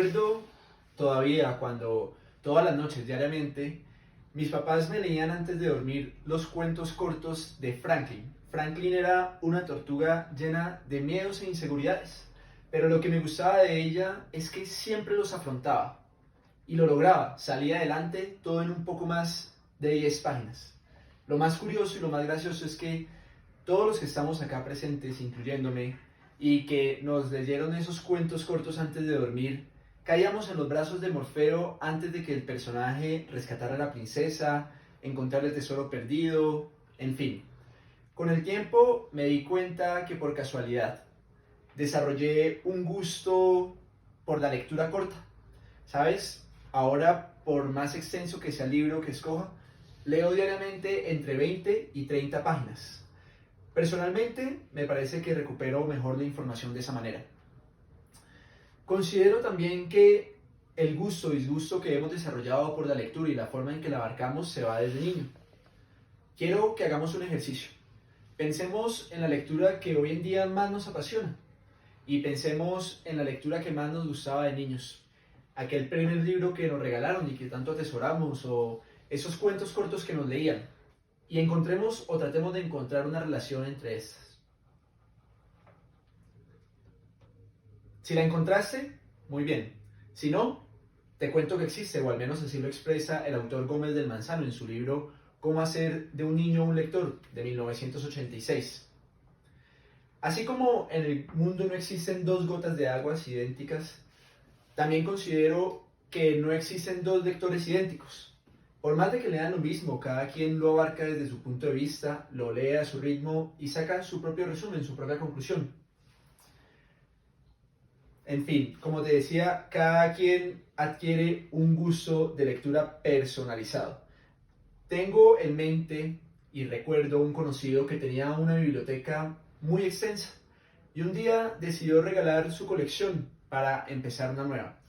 Recuerdo todavía cuando todas las noches, diariamente, mis papás me leían antes de dormir los cuentos cortos de Franklin. Franklin era una tortuga llena de miedos e inseguridades, pero lo que me gustaba de ella es que siempre los afrontaba y lo lograba, salía adelante todo en un poco más de 10 páginas. Lo más curioso y lo más gracioso es que todos los que estamos acá presentes, incluyéndome, y que nos leyeron esos cuentos cortos antes de dormir, caíamos en los brazos de Morfeo antes de que el personaje rescatara a la princesa, encontrara el tesoro perdido, en fin. Con el tiempo me di cuenta que por casualidad desarrollé un gusto por la lectura corta. ¿Sabes? Ahora, por más extenso que sea el libro que escoja, leo diariamente entre 20 y 30 páginas. Personalmente, me parece que recupero mejor la información de esa manera. Considero también que el gusto o disgusto que hemos desarrollado por la lectura y la forma en que la abarcamos se va desde niño. Quiero que hagamos un ejercicio. Pensemos en la lectura que hoy en día más nos apasiona y pensemos en la lectura que más nos gustaba de niños. Aquel primer libro que nos regalaron y que tanto atesoramos, o esos cuentos cortos que nos leían. Y encontremos o tratemos de encontrar una relación entre estas. Si la encontraste, muy bien. Si no, te cuento que existe, o al menos así lo expresa el autor Gómez del Manzano en su libro Cómo hacer de un niño un lector, de 1986. Así como en el mundo no existen dos gotas de aguas idénticas, también considero que no existen dos lectores idénticos. Por más de que lean lo mismo, cada quien lo abarca desde su punto de vista, lo lee a su ritmo y saca su propio resumen, su propia conclusión. En fin, como te decía, cada quien adquiere un gusto de lectura personalizado. Tengo en mente y recuerdo un conocido que tenía una biblioteca muy extensa y un día decidió regalar su colección para empezar una nueva.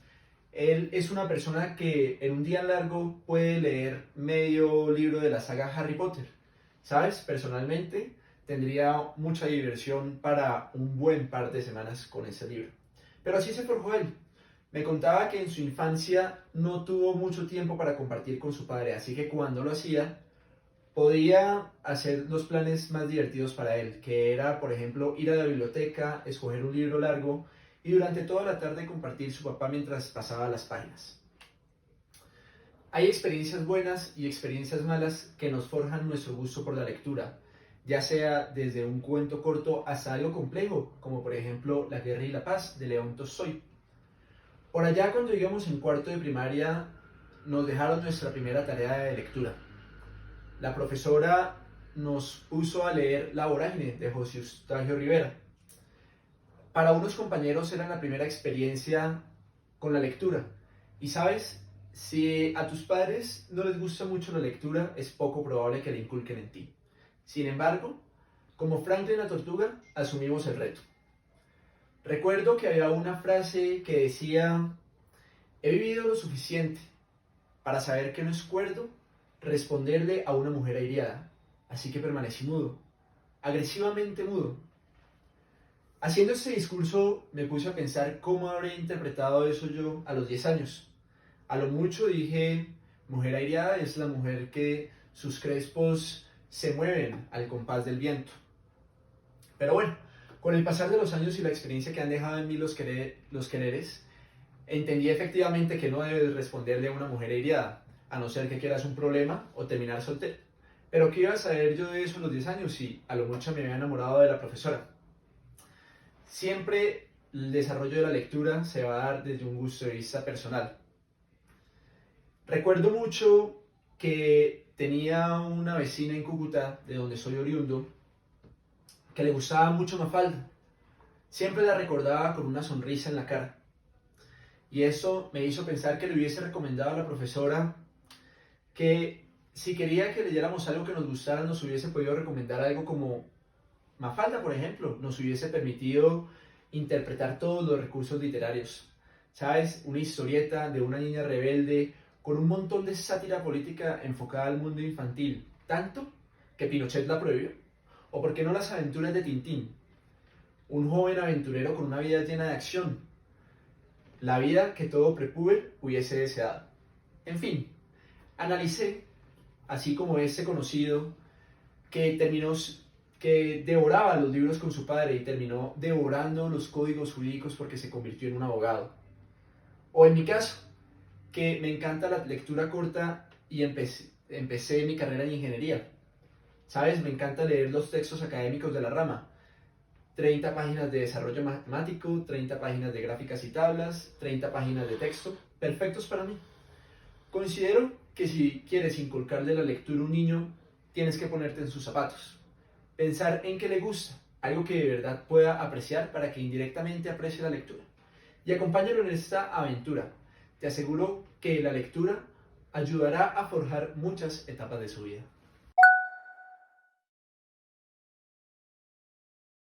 Él es una persona que en un día largo puede leer medio libro de la saga Harry Potter. ¿Sabes? Personalmente tendría mucha diversión para un buen par de semanas con ese libro. Pero así se forjó él. Me contaba que en su infancia no tuvo mucho tiempo para compartir con su padre, así que cuando lo hacía, podía hacer los planes más divertidos para él, que era, por ejemplo, ir a la biblioteca, escoger un libro largo y durante toda la tarde compartir su papá mientras pasaba las páginas. Hay experiencias buenas y experiencias malas que nos forjan nuestro gusto por la lectura, ya sea desde un cuento corto hasta algo complejo, como por ejemplo La Guerra y la Paz de León Tolstoy. Por allá cuando íbamos en cuarto de primaria nos dejaron nuestra primera tarea de lectura. La profesora nos puso a leer La Vorágine de José Eustaquio Rivera. Para unos compañeros era la primera experiencia con la lectura. Y sabes, si a tus padres no les gusta mucho la lectura, es poco probable que la inculquen en ti. Sin embargo, como Franklin la tortuga, asumimos el reto. Recuerdo que había una frase que decía: he vivido lo suficiente para saber que no es cuerdo responderle a una mujer airiada, así que permanecí mudo, agresivamente mudo. Haciendo este discurso me puse a pensar cómo habría interpretado eso yo a los 10 años. A lo mucho dije: mujer airiada es la mujer que sus crespos se mueven al compás del viento. Pero bueno, con el pasar de los años y la experiencia que han dejado en mí los quereres, entendí efectivamente que no debes responderle a una mujer airiada, a no ser que quieras un problema o terminar soltero. Pero ¿qué iba a saber yo de eso a los 10 años si a lo mucho me había enamorado de la profesora? Siempre el desarrollo de la lectura se va a dar desde un gusto de vista personal. Recuerdo mucho que tenía una vecina en Cúcuta, de donde soy oriundo, que le gustaba mucho Mafalda. Siempre la recordaba con una sonrisa en la cara. Y eso me hizo pensar que le hubiese recomendado a la profesora que si quería que leyéramos algo que nos gustara, nos hubiese podido recomendar algo como Mafalda, por ejemplo. Nos hubiese permitido interpretar todos los recursos literarios. ¿Sabes? Una historieta de una niña rebelde con un montón de sátira política enfocada al mundo infantil. Tanto que Pinochet la prohibió. ¿O por qué no Las aventuras de Tintín? Un joven aventurero con una vida llena de acción. la vida que todo prepuber hubiese deseado. En fin, analicé, así como este conocido que devoraba los libros con su padre y terminó devorando los códigos jurídicos porque se convirtió en un abogado. O en mi caso, que me encanta la lectura corta y empecé mi carrera en ingeniería. ¿Sabes? Me encanta leer los textos académicos de la rama. 30 páginas de desarrollo matemático, 30 páginas de gráficas y tablas, 30 páginas de texto, perfectos para mí. Considero que si quieres inculcarle la lectura a un niño, tienes que ponerte en sus zapatos. Pensar en qué le gusta, algo que de verdad pueda apreciar para que indirectamente aprecie la lectura. Y acompáñalo en esta aventura. Te aseguro que la lectura ayudará a forjar muchas etapas de su vida.